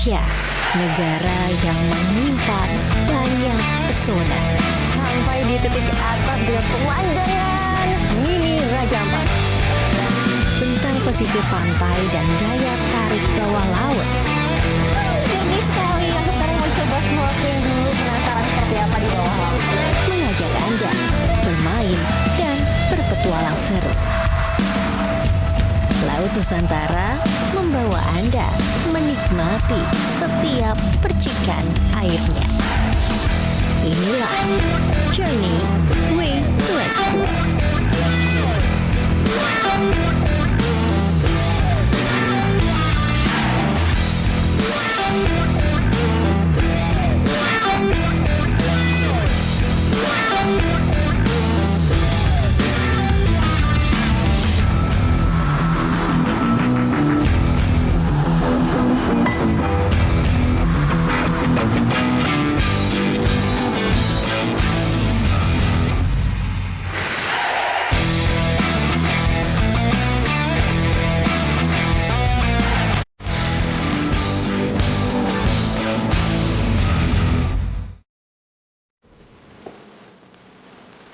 Indonesia, negara yang menyimpan banyak pesona. Sampai di titik atas dengan pemandangan mini Raja Ampat. Bentang pesisir pantai dan daya tarik bawah laut. Jadi sekali yang sekarang mau coba snorkeling dulu, penasaran seperti apa di bawah laut. Mengajak Anda bermain dan berpetualang seru. Laut Nusantara membawa Anda menikmati setiap percikan airnya. Inilah Journey Way to Explore.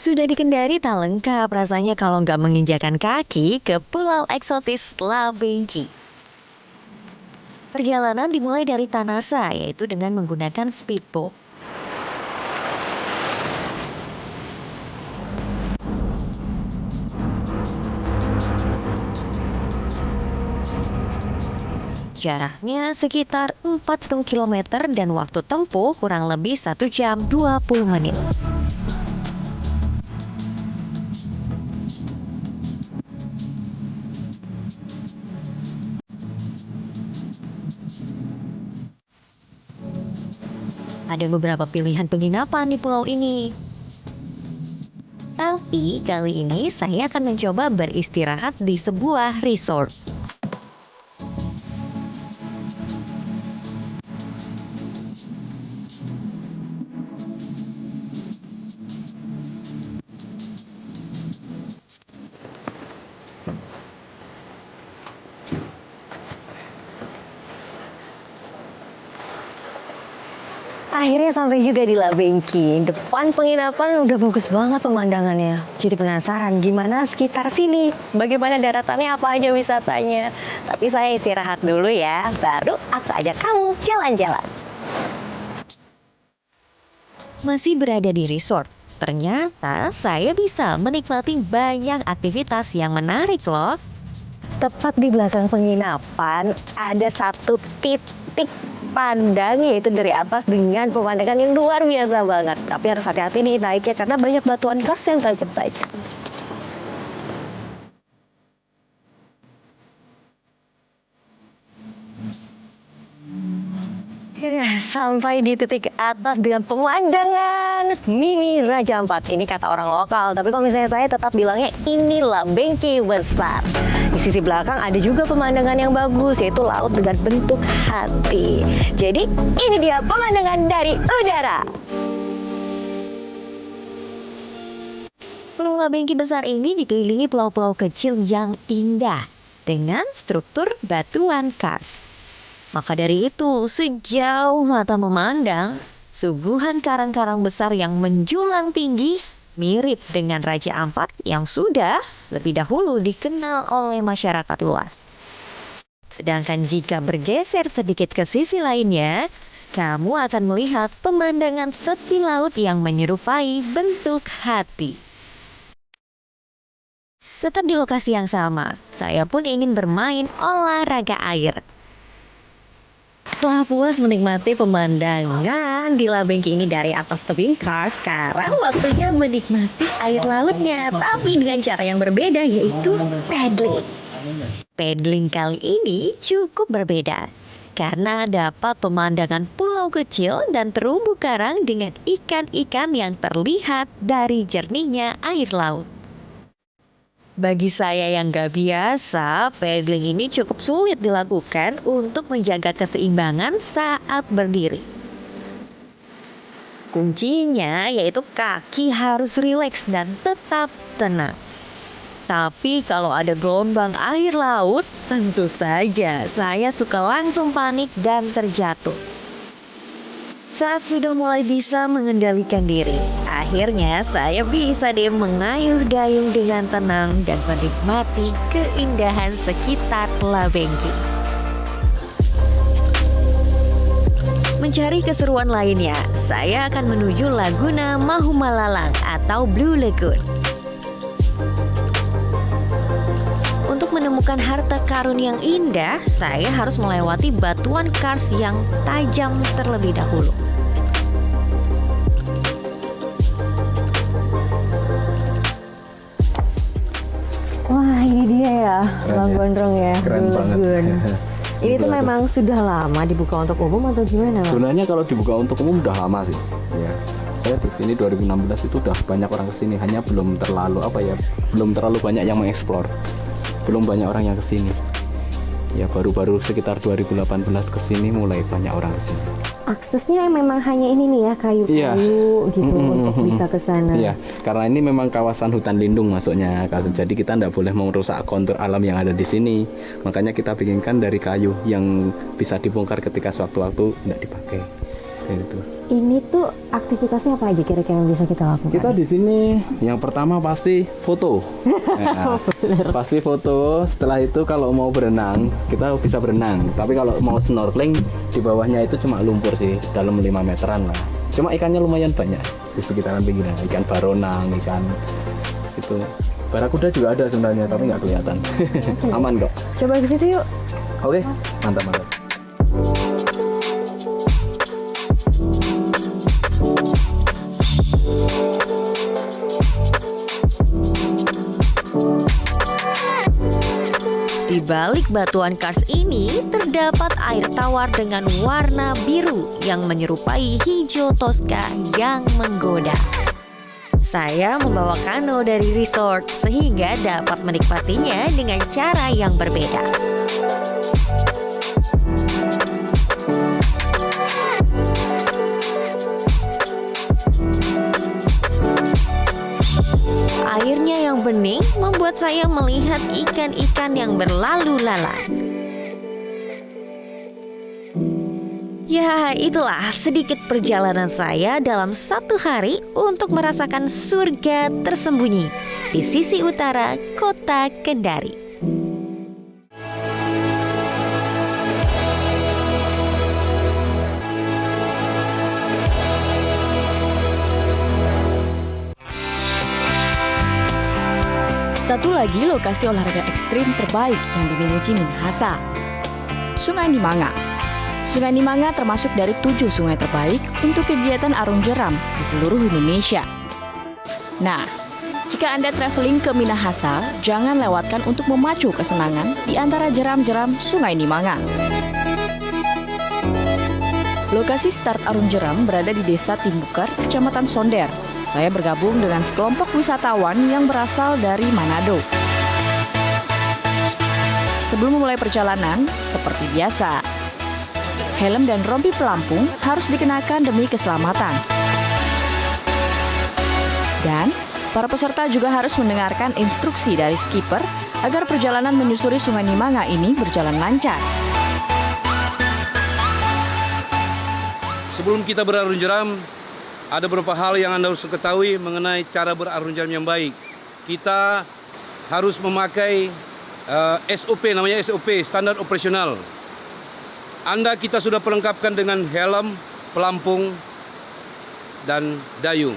Sudah dikendari tak lengkap rasanya kalau nggak menginjakan kaki ke pulau eksotis Labengki. Perjalanan dimulai dari Tanasa, yaitu dengan menggunakan speedboat. Jaraknya sekitar 40 km dan waktu tempuh kurang lebih 1 jam 20 menit. Ada beberapa pilihan penginapan di pulau ini. Tapi kali ini saya akan mencoba beristirahat di sebuah resort. Akhirnya sampai juga di Labengki. Depan penginapan udah bagus banget pemandangannya. Jadi penasaran gimana sekitar sini. Bagaimana daratannya, apa aja wisatanya. Tapi saya istirahat dulu ya. Baru aku ajak kamu jalan-jalan. Masih berada di resort, ternyata saya bisa menikmati banyak aktivitas yang menarik loh. Tepat di belakang penginapan ada satu titik pandang, yaitu dari atas dengan pemandangan yang luar biasa banget. Tapi harus hati-hati nih naiknya karena banyak batuan kars yang tajam-tajam. Ya, sampai di titik atas dengan pemandangan mini Raja Ampat. Ini kata orang lokal, tapi kalau misalnya saya tetap bilangnya inilah Bengki besar. Di sisi belakang ada juga pemandangan yang bagus, yaitu laut dengan bentuk hati. Jadi ini dia pemandangan dari udara. Pulau Labengki besar ini dikelilingi pulau-pulau kecil yang indah dengan struktur batuan kars. Maka dari itu, sejauh mata memandang, suguhan karang-karang besar yang menjulang tinggi mirip dengan Raja Ampat yang sudah lebih dahulu dikenal oleh masyarakat luas. Sedangkan jika bergeser sedikit ke sisi lainnya, kamu akan melihat pemandangan tepi laut yang menyerupai bentuk hati. Tetap di lokasi yang sama, saya pun ingin bermain olahraga air. Setelah puas menikmati pemandangan di Labengki ini dari atas tebing kars, sekarang waktunya menikmati air lautnya, tapi dengan cara yang berbeda, yaitu paddling. Paddling kali ini cukup berbeda karena dapat pemandangan pulau kecil dan terumbu karang dengan ikan-ikan yang terlihat dari jernihnya air laut. Bagi saya yang gak biasa, paddling ini cukup sulit dilakukan untuk menjaga keseimbangan saat berdiri. Kuncinya yaitu kaki harus rileks dan tetap tenang. Tapi kalau ada gelombang air laut, tentu saja saya suka langsung panik dan terjatuh. Saat sudah mulai bisa mengendalikan diri, akhirnya saya bisa deh mengayuh dayung dengan tenang dan menikmati keindahan sekitar Labengki. Mencari keseruan lainnya, saya akan menuju Laguna Mahumalalang atau Blue Lagoon. Untuk menemukan harta karun yang indah, saya harus melewati batuan kars yang tajam terlebih dahulu. Wah, ini dia ya, Bang Gondrong ya. Keren Blue banget. Lagoon. Ini tuh Blue memang sudah lama dibuka untuk umum atau gimana, Bang? Sebenarnya kalau dibuka untuk umum udah lama sih. Ya. Saya di sini 2016 itu udah banyak orang kesini, hanya belum terlalu banyak yang mengeksplor. Belum banyak orang yang kesini. Ya baru-baru sekitar 2018 kesini mulai banyak orang kesini. Aksesnya memang hanya ini nih ya, kayu-kayu gitu untuk bisa ke sana. Iya, karena ini memang kawasan hutan lindung masuknya. Jadi kita tidak boleh merusak kontur alam yang ada di sini. Makanya kita bikinkan dari kayu yang bisa dibongkar ketika sewaktu-waktu tidak dipakai. Gitu. Ini tuh aktivitasnya apa aja kira-kira yang bisa kita lakukan? Kita di sini yang pertama pasti foto. Nah, pasti foto. Setelah itu kalau mau berenang, kita bisa berenang. Tapi kalau mau snorkeling, di bawahnya itu cuma lumpur sih, dalam 5 meteran lah. Cuma ikannya lumayan banyak di sekitaran pinggiran. Ikan baronang, ikan itu. Barakuda juga ada sebenarnya, tapi nggak kelihatan. Aman kok. Coba ke situ yuk. Oke, mantap. Di balik batuan kars ini terdapat air tawar dengan warna biru yang menyerupai hijau Tosca yang menggoda. Saya membawa kano dari resort sehingga dapat menikmatinya dengan cara yang berbeda. Airnya yang bening membuat saya melihat ikan-ikan yang berlalu lalang. Ya, itulah sedikit perjalanan saya dalam satu hari untuk merasakan surga tersembunyi di sisi utara kota Kendari. Satu lagi lokasi olahraga ekstrim terbaik yang dimiliki Minahasa, Sungai Nimanga. Sungai Nimanga termasuk dari 7 sungai terbaik untuk kegiatan arung jeram di seluruh Indonesia. Nah, jika Anda traveling ke Minahasa, jangan lewatkan untuk memacu kesenangan di antara jeram-jeram Sungai Nimanga. Lokasi start arung jeram berada di Desa Timbukar, Kecamatan Sonder. Saya bergabung dengan sekelompok wisatawan yang berasal dari Manado. Sebelum memulai perjalanan, seperti biasa, helm dan rompi pelampung harus dikenakan demi keselamatan. Dan para peserta juga harus mendengarkan instruksi dari skipper agar perjalanan menyusuri Sungai Nimanga ini berjalan lancar. Sebelum kita berarung jeram, ada beberapa hal yang Anda harus ketahui mengenai cara berarung jeram yang baik. Kita harus memakai SOP, namanya SOP, standar operasional. Kita sudah perlengkapkan dengan helm, pelampung, dan dayung.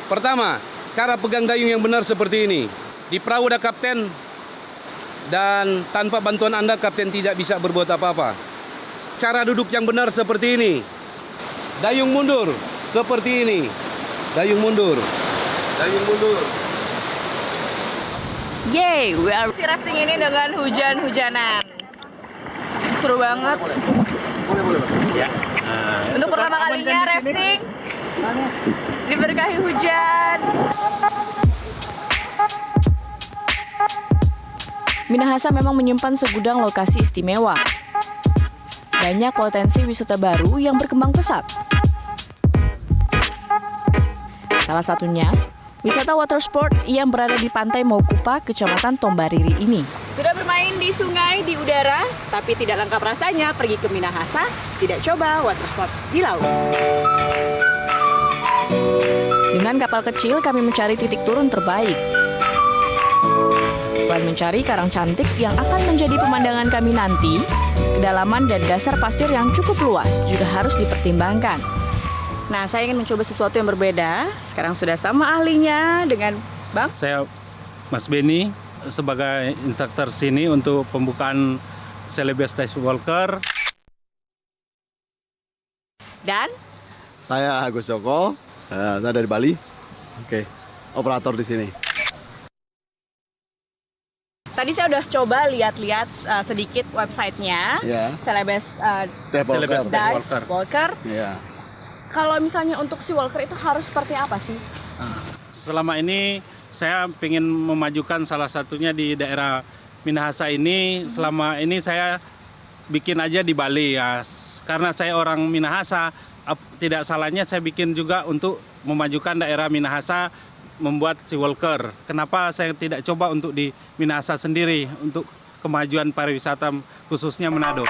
Pertama, cara pegang dayung yang benar seperti ini. Di perahu ada kapten, dan tanpa bantuan Anda, kapten tidak bisa berbuat apa-apa. Cara duduk yang benar seperti ini. Dayung mundur. Seperti ini, dayung mundur, dayung mundur. Yeay, we are Si rafting ini dengan hujan-hujanan. Seru banget. Ya. Untuk pertama kalinya rafting diberkahi hujan. Minahasa memang menyimpan segudang lokasi istimewa. Banyak potensi wisata baru yang berkembang pesat. Salah satunya, Wisata water sport yang berada di Pantai Maukupa, Kecamatan Tombariri ini. Sudah bermain di sungai, di udara, tapi tidak lengkap rasanya pergi ke Minahasa, tidak coba water sport di laut. Dengan kapal kecil, kami mencari titik turun terbaik. Selain mencari karang cantik yang akan menjadi pemandangan kami nanti, kedalaman dan dasar pasir yang cukup luas juga harus dipertimbangkan. Nah, saya ingin mencoba sesuatu yang berbeda. Sekarang sudah sama ahlinya dengan Bang. Saya Mas Beni sebagai instruktur sini untuk pembukaan Celebes Dive Walker. Dan Saya Agus Joko, saya dari Bali. Oke, operator di sini. tadi saya udah coba lihat-lihat sedikit websitenya. Ya. Celebes Celebes Dive Walker. Walker. Ya. Kalau misalnya untuk si Walker itu harus seperti apa sih? Selama ini saya ingin memajukan salah satunya di daerah Minahasa ini. Selama ini saya bikin aja di Bali ya. Karena saya orang Minahasa, tidak salahnya saya bikin juga untuk memajukan daerah Minahasa, membuat si Walker. Kenapa saya tidak coba untuk di Minahasa sendiri untuk kemajuan pariwisata khususnya Manado.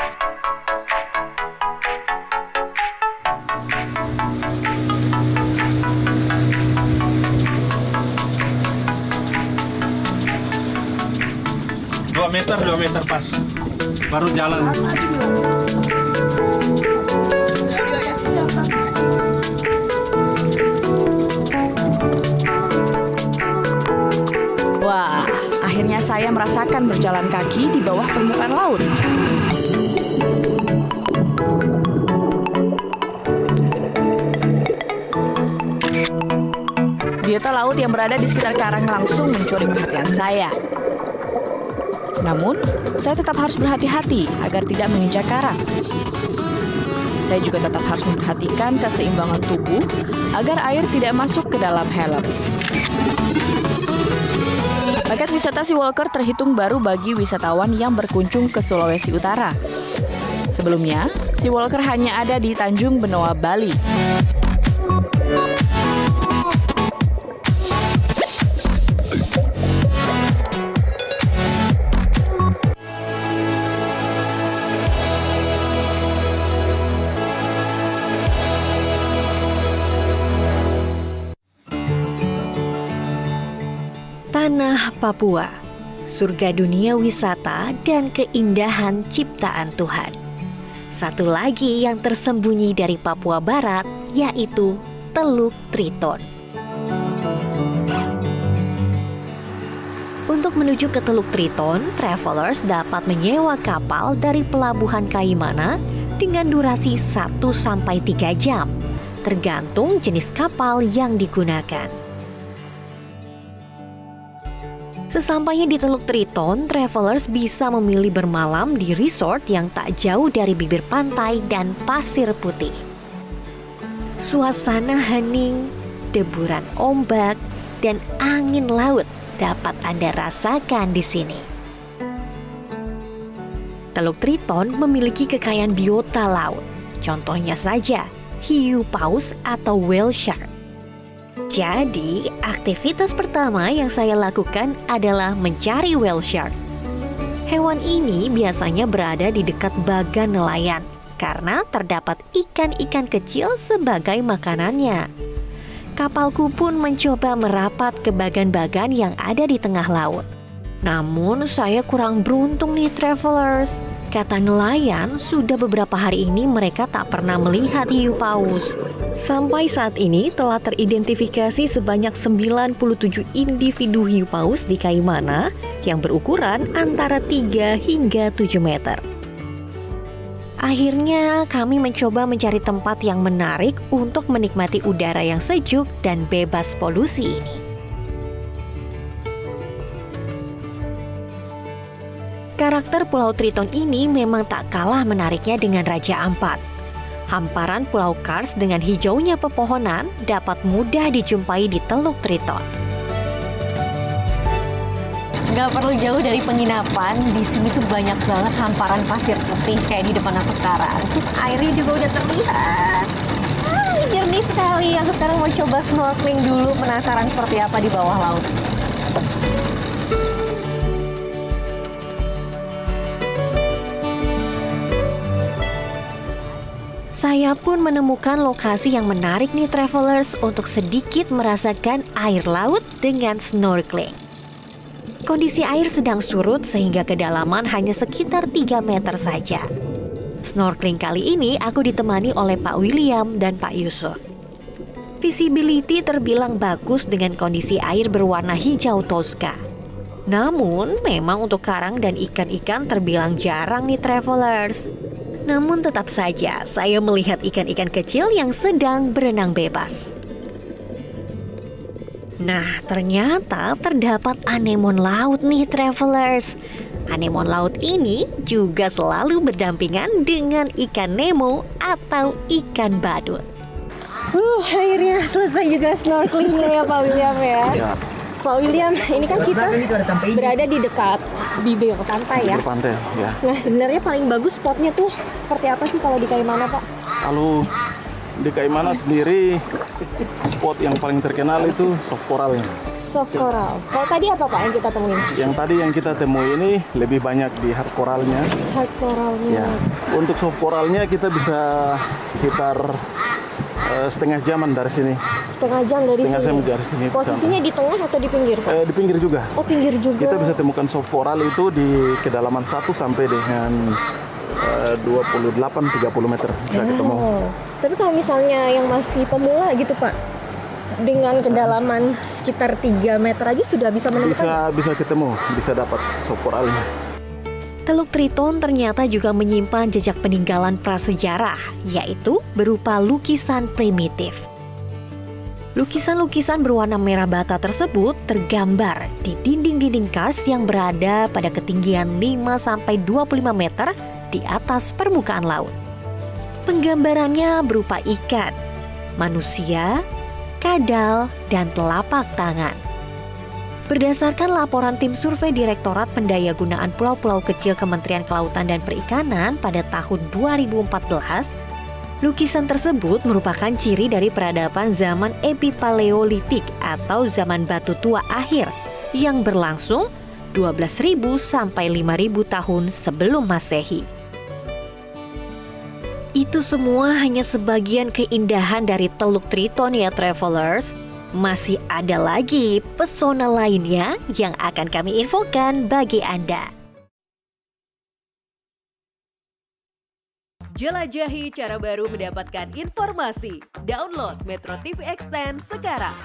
Dua meter pas, baru jalan. Wah, akhirnya saya merasakan berjalan kaki di bawah permukaan laut. Biota laut yang berada di sekitar karang langsung mencuri perhatian saya. Namun, saya tetap harus berhati-hati agar tidak menginjak karang. Saya juga tetap harus memperhatikan keseimbangan tubuh agar air tidak masuk ke dalam helm. Paket wisata Sea Walker terhitung baru bagi wisatawan yang berkunjung ke Sulawesi Utara. Sebelumnya, Sea Walker hanya ada di Tanjung Benoa, Bali. Tanah Papua, surga dunia wisata dan keindahan ciptaan Tuhan. Satu lagi yang tersembunyi dari Papua Barat, yaitu Teluk Triton. Untuk menuju ke Teluk Triton, travelers dapat menyewa kapal dari Pelabuhan Kaimana dengan durasi 1-3 jam, tergantung jenis kapal yang digunakan. Sesampainya di Teluk Triton, travelers bisa memilih bermalam di resort yang tak jauh dari bibir pantai dan pasir putih. Suasana hening, deburan ombak, dan angin laut dapat Anda rasakan di sini. Teluk Triton memiliki kekayaan biota laut. Contohnya saja, hiu paus atau whale shark. Jadi, aktivitas pertama yang saya lakukan adalah mencari whale shark. Hewan ini biasanya berada di dekat bagan nelayan karena terdapat ikan-ikan kecil sebagai makanannya. Kapalku pun mencoba merapat ke bagan-bagan yang ada di tengah laut. Namun, saya kurang beruntung nih travelers. Kata nelayan, sudah beberapa hari ini mereka tak pernah melihat hiu paus. Sampai saat ini telah teridentifikasi sebanyak 97 individu hiu paus di Kaimana yang berukuran antara 3 hingga 7 meter. Akhirnya kami mencoba mencari tempat yang menarik untuk menikmati udara yang sejuk dan bebas polusi ini. Karakter Pulau Triton ini memang tak kalah menariknya dengan Raja Ampat. Hamparan Pulau Kars dengan hijaunya pepohonan dapat mudah dijumpai di Teluk Triton. Gak perlu jauh dari penginapan, di sini tuh banyak banget hamparan pasir putih kayak di depan aku sekarang. Terus airnya juga udah terlihat. Jernih berani sekali. Aku sekarang mau coba snorkeling dulu, penasaran seperti apa di bawah laut. Saya pun menemukan lokasi yang menarik nih travelers untuk sedikit merasakan air laut dengan snorkeling. Kondisi air sedang surut sehingga kedalaman hanya sekitar 3 meter saja. Snorkeling kali ini aku ditemani oleh Pak William dan Pak Yusuf. Visibility terbilang bagus dengan kondisi air berwarna hijau toska. Namun memang untuk karang dan ikan-ikan terbilang jarang nih travelers. Namun tetap saja saya melihat ikan-ikan kecil yang sedang berenang bebas. Nah, ternyata terdapat anemon laut nih travelers. Anemon laut ini juga selalu berdampingan dengan ikan Nemo atau ikan badut. Akhirnya selesai juga snorkelingnya ya Pak William ya. Ya, Pak William, ini kan kita berada di dekat bibir pantai ya. di pantai ya. Nah, sebenarnya paling bagus spotnya tuh seperti apa sih kalau di Kaimana, Pak? Lalu di Kaimana sendiri spot yang paling terkenal itu soft coralnya. Soft coral. Kalau tadi apa Pak yang kita temuin? Yang tadi yang kita temui ini lebih banyak di hard coralnya. Hard coralnya. Ya. Untuk soft coralnya kita bisa sekitar setengah jaman dari sini. Setengah jam dari Setengah jam sini. dari sini. Posisinya di tengah atau di pinggir, Pak? Di pinggir juga. Oh, pinggir juga. Kita bisa temukan soft coral itu di kedalaman 1 sampai dengan 28-30 meter bisa ketemu. Oh. Tapi kalau misalnya yang masih pemula gitu, Pak, dengan kedalaman sekitar 3 meter aja sudah bisa menemukan? Bisa ketemu, bisa dapat soft coralnya. Teluk Triton ternyata juga menyimpan jejak peninggalan prasejarah, yaitu berupa lukisan primitif. Lukisan-lukisan berwarna merah bata tersebut tergambar di dinding-dinding kars yang berada pada ketinggian 5-25 meter di atas permukaan laut. Penggambarannya berupa ikan, manusia, kadal, dan telapak tangan. Berdasarkan laporan tim survei Direktorat Pendayagunaan Pulau-Pulau Kecil Kementerian Kelautan dan Perikanan pada tahun 2014, lukisan tersebut merupakan ciri dari peradaban zaman epipaleolitik atau zaman batu tua akhir yang berlangsung 12.000 sampai 5.000 tahun sebelum Masehi. Itu semua hanya sebagian keindahan dari Teluk Triton ya travelers. Masih ada lagi pesona lainnya yang akan kami infokan bagi Anda. Jelajahi cara baru mendapatkan informasi. Download Metro TV Extend sekarang.